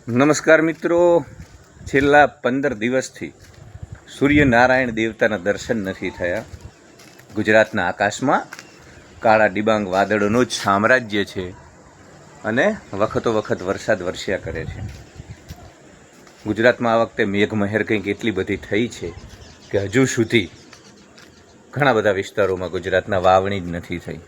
નમસ્કાર મિત્રો. છેલ્લા 15 દિવસથી સૂર્યનારાયણ દેવતાના દર્શન નથી થયા. ગુજરાતના આકાશમાં કાળા ડિબાંગ વાદળોનું જ સામ્રાજ્ય છે અને વખતો વખત વરસાદ વરસ્યા કરે છે. ગુજરાતમાં આ વખતે મેઘમહેર કંઈક એટલી બધી થઈ છે કે હજુ સુધી ઘણા બધા વિસ્તારોમાં ગુજરાતના વાવણી જ નથી થઈ.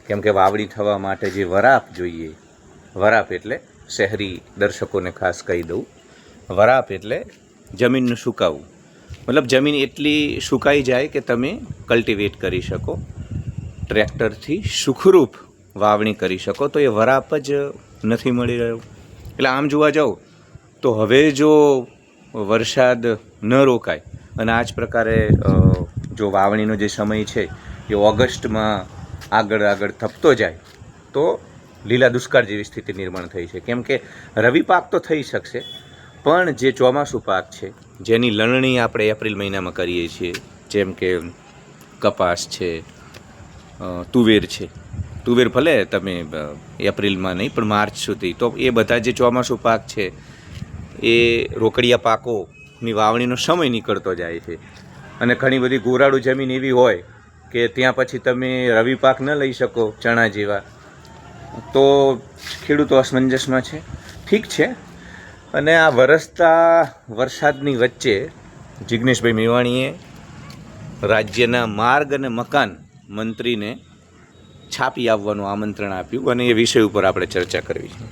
કેમ કે વાવણી થવા માટે જે વરાપ જોઈએ, વરાપ એટલે શહેરી દર્શકોને ખાસ કહી દઉં, વરાપ એટલે જમીનનું સુકાવું, મતલબ જમીન એટલી સુકાઈ જાય કે તમે કલ્ટિવેટ કરી શકો, ટ્રેક્ટરથી સુખરૂપ વાવણી કરી શકો, તો એ વરાપ જ નથી મળી રહ્યો. એટલે આમ જોવા જાઓ તો હવે જો વરસાદ ન રોકાય અને આ જ પ્રકારે જો વાવણીનો જે સમય છે એ ઓગસ્ટમાં આગળ થપતો જાય તો લીલા દુષ્કાળ જેવી સ્થિતિ નિર્માણ થઈ છે. કેમ કે રવિ પાક તો થઈ શકશે, પણ જે ચોમાસું પાક છે જેની લણણી આપણે એપ્રિલ મહિનામાં કરીએ છીએ, જેમ કે કપાસ છે, તુવેર છે, તુવેર ભલે તમે એપ્રિલમાં નહીં પણ માર્ચ સુધી, તો એ બધા જે ચોમાસું પાક છે એ રોકડિયા પાકોની વાવણીનો સમય નીકળતો જાય છે. અને ઘણી બધી ગોરાળું જમીન એવી હોય કે ત્યાં પછી તમે રવિ પાક ન લઈ શકો, ચણા જેવા, તો ખેડૂતો અસમંજસમાં છે. ઠીક છે. અને આ વરસતા વરસાદની વચ્ચે જિગ્નેશભાઈ મેવાણીએ રાજ્યના માર્ગ અને મકાન મંત્રીને છાપી આવવાનું આમંત્રણ આપ્યું અને એ વિષય ઉપર આપણે ચર્ચા કરવી છે.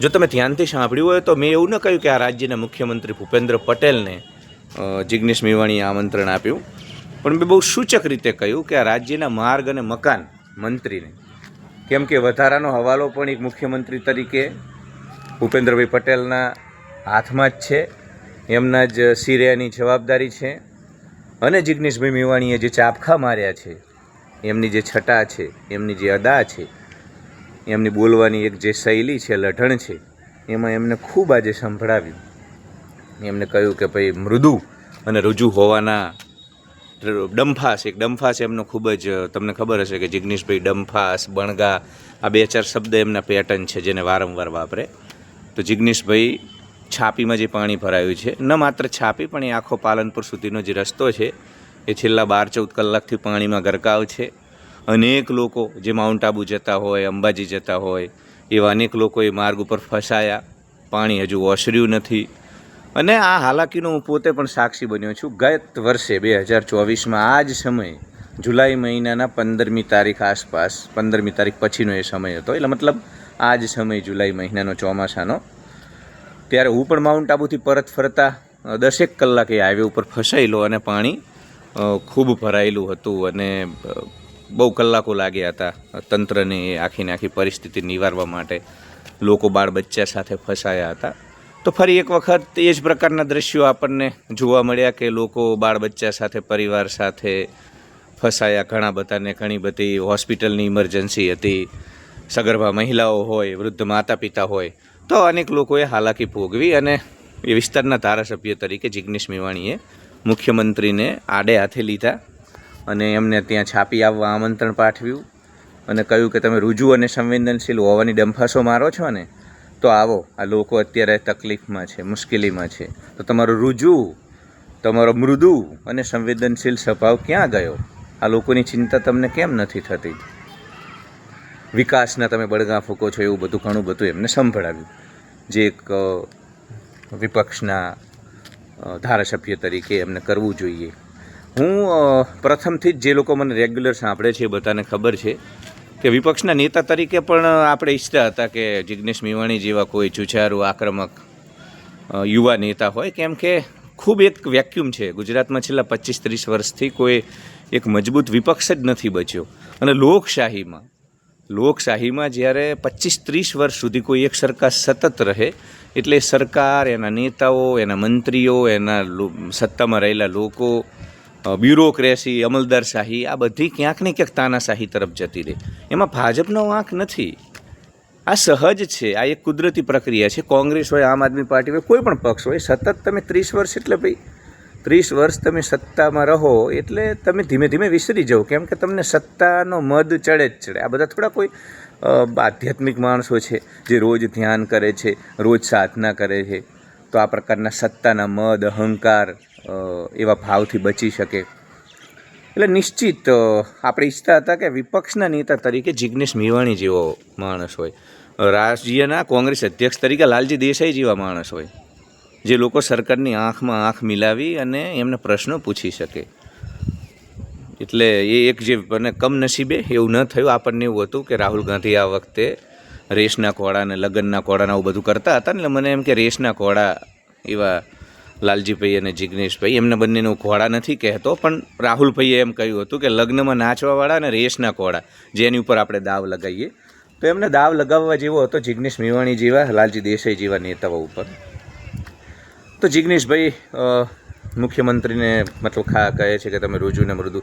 જો તમે ધ્યાનથી સાંભળ્યું હોય તો મેં એવું ન કહ્યું કે આ રાજ્યના મુખ્યમંત્રી ભૂપેન્દ્ર પટેલને જિગ્નેશ મેવાણીએ આમંત્રણ આપ્યું, પણ મેં બહુ સૂચક રીતે કહ્યું કે આ રાજ્યના માર્ગ અને મકાન મંત્રીને. કેમ કે વધારાનો હવાલો પણ એક મુખ્યમંત્રી તરીકે ભૂપેન્દ્રભાઈ પટેલના હાથમાં જ છે, એમના જ સિરેની જવાબદારી છે. અને જિગ્નેશભાઈ મેવાણીએ જે ચાપખા માર્યા છે, એમની જે છટા છે, એમની જે અદા છે, એમની બોલવાની એક જે શૈલી છે, લઢણ છે, એમાં એમને ખૂબ આજે સંભળાવ્યું. એમને કહ્યું કે ભાઈ મૃદુ અને રુજુ હોવાના ડંફાસ એમનો ખૂબ જ, તમને ખબર હશે કે જિગ્નેશભાઈ ડંફાસ, બણગા, આ 2-4 શબ્દ એમના પેટર્ન છે જેને વારંવાર વાપરે. તો જિગ્નેશભાઈ છાપીમાં જે પાણી ભરાયું છે, ન માત્ર છાપી પણ એ આખો પાલનપુર સુધીનો જે રસ્તો છે એ છેલ્લા 12-14 કલાકથી પાણીમાં ગરકાવ છે. અનેક લોકો જે માઉન્ટ આબુ જતા હોય, અંબાજી જતા હોય, એવા અનેક લોકો એ માર્ગ ઉપર ફસાયા, પાણી હજુ ઓસર્યું નથી. અને આ હાલાકીનો હું પોતે પણ સાક્ષી બન્યો છું. ગત વર્ષે 2024માં આ જ સમયે જુલાઈ મહિનાના 15મી તારીખ આસપાસ, 15મી તારીખ પછીનો એ સમય હતો, એટલે મતલબ આ જ સમય જુલાઈ મહિનાનો ચોમાસાનો, ત્યારે હું પણ માઉન્ટ આબુથી પરત ફરતા 10 કલાકે હાઈવે ઉપર ફસાયેલો અને પાણી ખૂબ ભરાયેલું હતું અને બહુ કલાકો લાગ્યા હતા તંત્રને આખી પરિસ્થિતિ નિવારવા માટે. લોકો બાળ બચ્ચા સાથે ફસાયા હતા. તો ફરી એક વખત એ જ પ્રકારના દ્રશ્યો આપણને જોવા મળ્યા કે લોકો બાળ બચ્ચા સાથે, પરિવાર સાથે ફસાયા. ઘણા બધાને ઘણી બધી હોસ્પિટલની ઇમરજન્સી હતી, સગર્ભા મહિલાઓ હોય, વૃદ્ધ માતા પિતા હોય, તો અનેક લોકોએ હાલાકી ભોગવી. અને એ વિસ્તારના ધારાસભ્ય તરીકે જિગ્નેશ મેવાણીએ મુખ્યમંત્રીને આડે હાથે લીધા અને એમને ત્યાં છાપી આવવા આમંત્રણ પાઠવ્યું અને કહ્યું કે તમે રુજુ અને સંવેદનશીલ હોવાની ડંફાસો મારો છો ને, તો આવો, આ લોકો અત્યારે તકલીફમાં છે, મુશ્કેલીમાં છે, તો તમારો રુજુ, તમારો મૃદુ અને સંવેદનશીલ સ્વભાવ ક્યાં ગયો? આ લોકોની ચિંતા તમને કેમ નથી થતી? વિકાસના તમે બળગા ફૂંકો છો, એવું બધું ઘણું બધું એમને સંભળાવ્યું, જે એક વિપક્ષના ધારાસભ્ય તરીકે એમને કરવું જોઈએ. હું પ્રથમથી જ જે લોકો મને રેગ્યુલર સાંભળે છે એ બધાને ખબર છે કે વિપક્ષના નેતા તરીકે પણ આપણે ઈચ્છતા હતા કે જિગ્નેશ મેવાણી જેવા કોઈ જુઝારૂ, આક્રમક યુવા નેતા હોય. કેમ કે ખૂબ એક વેક્યુમ છે ગુજરાતમાં. છેલ્લા 25-30 વર્ષથી કોઈ એક મજબૂત વિપક્ષ જ નથી બચ્યો. અને લોકશાહીમાં જ્યારે 25-30 વર્ષ સુધી કોઈ એક સરકાર સતત રહે, એટલે સરકાર, એના નેતાઓ, એના મંત્રીઓ, એના સત્તામાં રહેલા લોકો, બ્યુરોક્રેસી, અમલદારશાહી, આ બધી ક્યાંક ને ક્યાંક તાનાશાહી તરફ જતી રહે. એમાં ભાજપનો વાંક નથી. આ સહજ છે, આ એક કુદરતી પ્રક્રિયા છે. કોંગ્રેસ હોય, આમ આદમી પાર્ટી હોય, કોઈ પણ પક્ષ હોય, સતત તમે 30 વર્ષ, એટલે ભાઈ 30 વર્ષ તમે સત્તામાં રહો એટલે તમે ધીમે ધીમે વિસરી જાઓ. કેમ કે તમને સત્તાનો મદ ચડે જ ચડે. આ બધા થોડા કોઈ આધ્યાત્મિક માણસો છે જે રોજ ધ્યાન કરે છે, રોજ સાધના કરે છે, તો આ પ્રકારના સત્તાના મદ અહંકાર એવા ભાવથી બચી શકે. એટલે નિશ્ચિત આપણે ઈચ્છતા હતા કે વિપક્ષના નેતા તરીકે જિગ્નેશ મેવાણી જેવો માણસ હોય, રાજ્યના કોંગ્રેસ અધ્યક્ષ તરીકે લાલજી દેસાઈ જેવા માણસ હોય, જે લોકો સરકારની આંખમાં આંખ મિલાવી અને એમને પ્રશ્નો પૂછી શકે. એટલે એ એક જે મને કમનસીબે એવું ન થયું. આપણને એવું હતું કે રાહુલ ગાંધી આ વખતે રેસના કોળા અને લગ્નના કોળાને આવું બધું કરતા હતા ને, એટલે મને એમ કે રેસના કોળા એવા લાલજીભાઈ અને જિગ્નેશભાઈ, એમને બંનેનું ઘોડા નથી કહેતો, પણ રાહુલભાઈએ એમ કહ્યું હતું કે લગ્નમાં નાચવાવાળા અને રેસના કોળા જેની ઉપર આપણે દાવ લગાવીએ, તો એમને દાવ લગાવવા જેવો હતો જિગ્નેશ મેવાણી જેવા, લાલજી દેસાઈ જેવા નેતાઓ ઉપર. તો જિગ્નેશભાઈ મુખ્યમંત્રીને મતલબ કહે છે કે તમે રુજુ ને મૃદુ,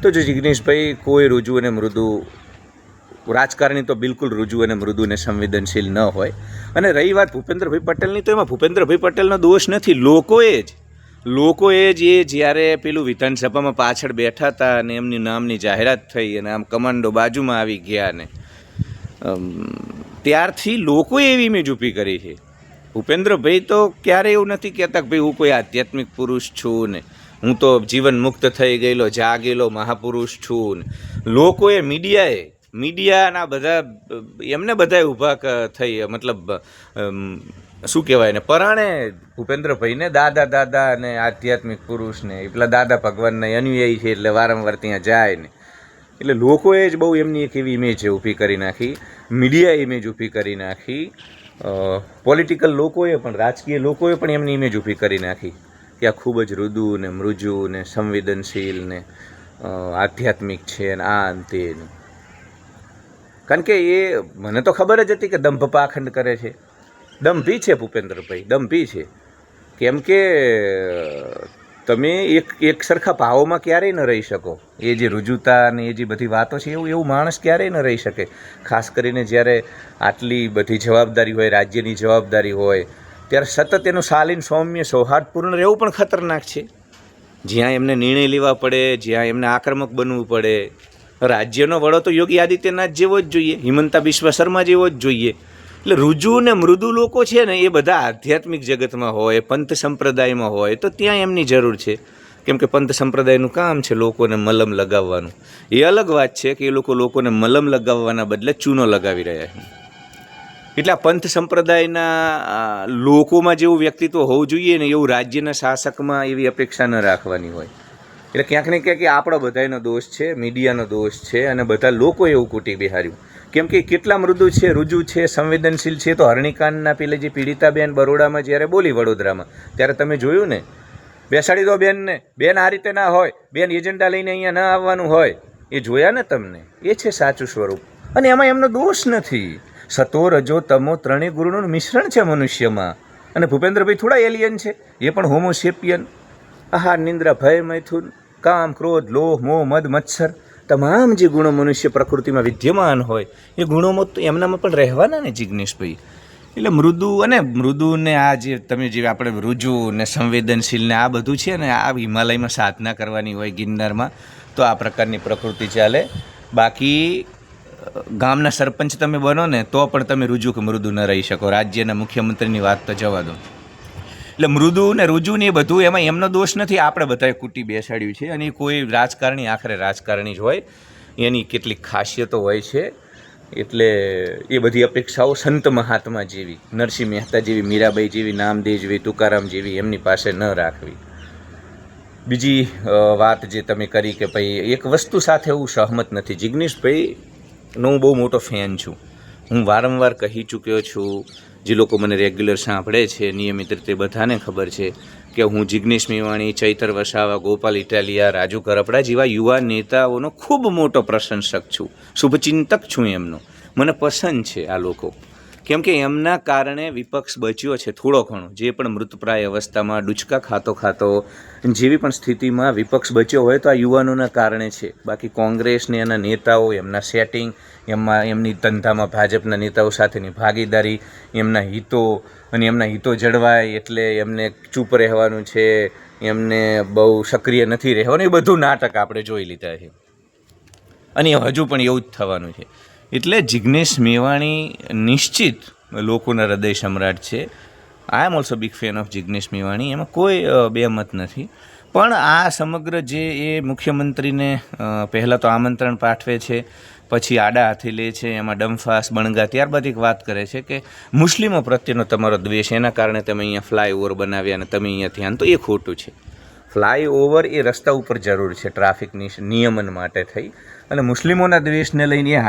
તો જો જિગ્નેશભાઈ કોઈ રુજુ અને મૃદુ રાજકારણી તો બિલકુલ રુજુ અને મૃદુ અને સંવેદનશીલ ન હોય. અને રહી વાત ભૂપેન્દ્રભાઈ પટેલની, તો એમાં ભૂપેન્દ્રભાઈ પટેલનો દોષ નથી, લોકોએ જ એ જ્યારે પેલું વિધાનસભામાં પાછળ બેઠા હતા અને એમની નામની જાહેરાત થઈ અને આમ કમાન્ડો બાજુમાં આવી ગયા ને ત્યારથી લોકોએ એવી ઇમેજ ઊભી કરી છે. ભૂપેન્દ્રભાઈ તો ક્યારેય એવું નથી કહેતા કે ભાઈ હું કોઈ આધ્યાત્મિક પુરુષ છું ને હું તો જીવન મુક્ત થઈ ગયેલો જાગેલો મહાપુરુષ છું ને. લોકોએ મીડિયાના બધા એમને બધાએ ઊભા થઈ, મતલબ શું કહેવાય ને, પરાણે ભૂપેન્દ્રભાઈને દાદા અને આધ્યાત્મિક પુરુષને પેલા દાદા ભગવાનના અનુયાયી છે એટલે વારંવાર ત્યાં જાય ને, એટલે લોકોએ જ બહુ એમની એક એવી ઇમેજ ઊભી કરી નાખી, મીડિયાએ ઇમેજ ઊભી કરી નાખી, પોલિટિકલ લોકોએ પણ, રાજકીય લોકોએ પણ એમની ઇમેજ ઊભી કરી નાખી કે આ ખૂબ જ રુદુ ને મૃજુ ને સંવેદનશીલ ને આધ્યાત્મિક છે ને આ અંતે. કારણ કે એ મને તો ખબર જ હતી કે દંભ પાખંડ કરે છે, દંભી છે ભૂપેન્દ્રભાઈ, દંભી છે. કેમ કે તમે એક સરખા ભાવોમાં ક્યારેય ન રહી શકો. એ જે રુજુતા અને એ જે બધી વાતો છે એવું માણસ ક્યારેય ન રહી શકે. ખાસ કરીને જ્યારે આટલી બધી જવાબદારી હોય, રાજ્યની જવાબદારી હોય, ત્યારે સતત એનું શાલીન સૌમ્ય સૌહાર્દપૂર્ણ રહેવું પણ ખતરનાક છે. જ્યાં એમને નિર્ણય લેવા પડે, જ્યાં એમને આક્રમક બનવું પડે, રાજ્યનો વડો તો યોગી આદિત્યનાથ જેવો જ જોઈએ, હિમંતા બિસ્વા શર્મા જેવો જ જોઈએ. એટલે રુજુ ને મૃદુ લોકો છે ને એ બધા આધ્યાત્મિક જગતમાં હોય, પંથ સંપ્રદાયમાં હોય, તો ત્યાં એમની જરૂર છે. કેમ કે પંથ સંપ્રદાયનું કામ છે લોકોને મલમ લગાવવાનું. એ અલગ વાત છે કે એ લોકોને મલમ લગાવવાના બદલે ચૂનો લગાવી રહ્યા છે. એટલે આ પંથ સંપ્રદાયના લોકોમાં જેવું વ્યક્તિત્વ હોવું જોઈએ ને એવું રાજ્યના શાસકમાં એવી અપેક્ષા ન રાખવાની હોય. એટલે ક્યાંક ને ક્યાંક આપણો બધાનો દોષ છે, મીડિયાનો દોષ છે અને બધા લોકોએ એવું કૂટી બિહાર્યું. કેમ કે કેટલા મૃદુ છે, રુજુ છે, સંવેદનશીલ છે. તો હરણીકાંડના પેલે જે પીડિતાબેન બરોડામાં જ્યારે બોલી વડોદરામાં, ત્યારે તમે જોયું ને, બેસાડી દો બેનને, બેન આ રીતે ના હોય, બેન એજન્ડા લઈને અહીંયા ના આવવાનું હોય, એ જોયા ને તમને? એ છે સાચું સ્વરૂપ. અને એમાં એમનો દોષ નથી. સતો રજો તમો ત્રણેય ગુણોનું મિશ્રણ છે મનુષ્યમાં. અને ભૂપેન્દ્રભાઈ થોડા એલિયન છે, એ પણ હોમોસેપિયન. આહાર નિંદ્રા ભય મૈથુન કામ ક્રોધ લોહ મોહ મદ મત્સર, તમામ જે ગુણો મનુષ્ય પ્રકૃતિમાં વિદ્યમાન હોય એ ગુણોમાં તો એમનામાં પણ રહેવાના ને જિગ્નેશભાઈ. એટલે મૃદુ ને આ જે તમે જે આપણે રુજુ ને સંવેદનશીલ ને આ બધું છે ને, આ હિમાલયમાં સાધના કરવાની હોય ગિરનારમાં, તો આ પ્રકારની પ્રકૃતિ ચાલે. બાકી ગામના સરપંચ તમે બનો ને તો પણ તમે રુજુ કે મૃદુ ન રહી શકો. રાજ્યના મુખ્યમંત્રીની વાત તો જવા દો. એટલે મૃદુ ને રુજુ ને એ બધું એમાં એમનો દોષ નથી, આપણે બધાએ કૂટી બેસાડ્યું છે. અને કોઈ રાજકારણી આખરે રાજકારણી જ હોય, એની કેટલીક ખાસિયતો હોય છે. એટલે એ બધી અપેક્ષાઓ સંત મહાત્મા જેવી, નરસિંહ મહેતા જેવી, મીરાબાઈ જેવી, નામદેવ જેવી, તુકારામ જેવી એમની પાસે ન રાખવી. બીજી વાત જે તમે કરી કે ભાઈ એક વસ્તુ સાથે હું સહમત નથી. જિગ્નેશભાઈનો હું બહુ મોટો ફેન છું. હું વારંવાર કહી ચૂક્યો છું. જે લોકો મને રેગ્યુલર સાંભળે છે નિયમિત રીતે, બધાને ખબર છે કે હું જિગ્નેશ મેવાણી, ચૈતર વસાવા, ગોપાલ ઇટાલિયા, રાજુ કરપડા જેવા યુવા નેતાઓનો ખૂબ મોટો પ્રશંસક છું, શુભચિંતક છું એમનો. મને પસંદ છે આ લોકો. કેમ કે એમના કારણે વિપક્ષ બચ્યો છે થોડો ઘણો. જે પણ મૃતપ્રાય અવસ્થામાં ડૂચકા ખાતો જેવી પણ સ્થિતિમાં વિપક્ષ બચ્યો હોય તો આ યુવાનોના કારણે છે. બાકી કોંગ્રેસને એના નેતાઓ, એમના સેટિંગ, એમની ધંધામાં ભાજપના નેતાઓ સાથેની ભાગીદારી, એમના હિતો જળવાય એટલે એમને ચૂપ રહેવાનું છે, એમને બહુ સક્રિય નથી રહેવાનું, એ બધું નાટક આપણે જોઈ લીધા છે. અને હજુ પણ એવું જ થવાનું છે. એટલે જિગ્નેશ મેવાણી નિશ્ચિત લોકોના હૃદય સમ્રાટ છે. I am also big fan of Jignesh Mevani, એમાં કોઈ બેમત નથી. પણ આ સમગ્ર જે એ મુખ્યમંત્રીને પહેલાં તો આમંત્રણ પાઠવે છે, પછી આડા હાથે લે છે, એમાં ડમફાસ બણગા, ત્યારબાદ એક વાત કરે છે કે મુસ્લિમો પ્રત્યેનો તમારો દ્વેષ, એના કારણે તમે અહીંયા ફ્લાયઓવર બનાવ્યા અને તમે અહીંયા ધ્યાન, તો એ ખોટું છે. ફ્લાયઓવર એ રસ્તા ઉપર જરૂર છે ટ્રાફિકની નિયમન માટે થઈ, અને મુસ્લિમોના દ્વેષને લઈને એ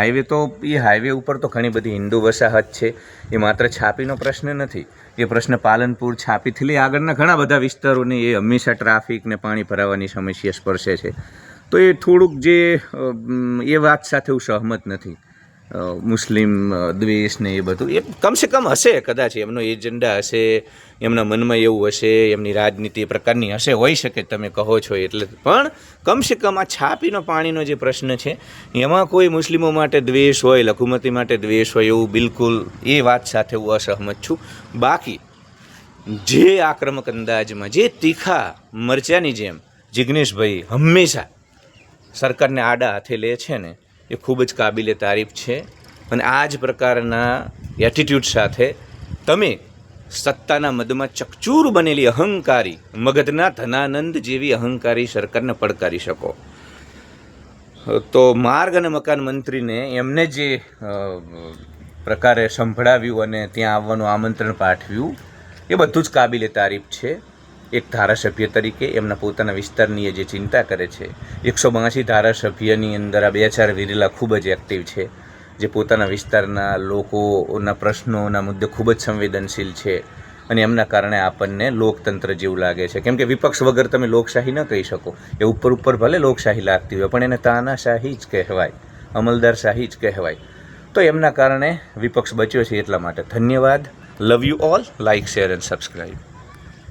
હાઈવે ઉપર તો ઘણી બધી હિન્દુ વસાહત છે. એ માત્ર છાપીનો પ્રશ્ન નથી, એ પ્રશ્ન પાલનપુર છાપીથી લઈ આગળના ઘણા બધા વિસ્તારોને એ હંમેશા ટ્રાફિક ને પાણી ભરાવાની સમસ્યા સ્પર્શે છે. તો એ થોડુંક જે એ વાત સાથે હું સહમત નથી. મુસ્લિમ દ્વેષ ને એ બધું એ કમસે કમ હશે, કદાચ એમનો એજન્ડા હશે, એમના મનમાં એવું હશે, એમની રાજનીતિ એ પ્રકારની હશે, હોઈ શકે તમે કહો છો એટલે. પણ કમસે કમ આ છાપીનો પાણીનો જે પ્રશ્ન છે એમાં કોઈ મુસ્લિમો માટે દ્વેષ હોય, લઘુમતી માટે દ્વેષ હોય, એવું બિલકુલ એ વાત સાથે હું અસહમત છું. બાકી જે આક્રમક અંદાજમાં, જે તીખા મરચાની જેમ જિગ્નેશભાઈ હંમેશા સરકારને આડા હાથે લે છે ને, એ ખૂબ જ કાબિલે તારીફ છે. અને આ જ પ્રકારના એટીટ્યૂડ સાથે તમે સત્તાના મદમાં ચકચૂર બનેલી અહંકારી મગધના ધનાનંદ જેવી અહંકારી સરકારને પડકારી શકો. તો માર્ગ અને મકાન મંત્રીને એમને જે પ્રકારે સંભળાવ્યું અને ત્યાં આવવાનું આમંત્રણ પાઠવ્યું, એ બધું જ કાબિલે તારીફ છે. એક ધારાસભ્ય તરીકે એમના પોતાના વિસ્તારની જે ચિંતા કરે છે, 182 ધારાસભ્યની અંદર આ 2-4 વિરેલા ખૂબ જ એક્ટિવ છે, જે પોતાના વિસ્તારના લોકોના પ્રશ્નોના મુદ્દે ખૂબ જ સંવેદનશીલ છે. અને એમના કારણે આપણને લોકતંત્ર જેવું લાગે છે. કેમ કે વિપક્ષ વગર તમે લોકશાહી ન કહી શકો. એ ઉપર ભલે લોકશાહી લાગતી હોય, પણ એને તાનાશાહી જ કહેવાય, અમલદારશાહી જ કહેવાય. તો એમના કારણે વિપક્ષ બચ્યો છે. એટલા માટે ધન્યવાદ. Love you all. Like, share and subscribe.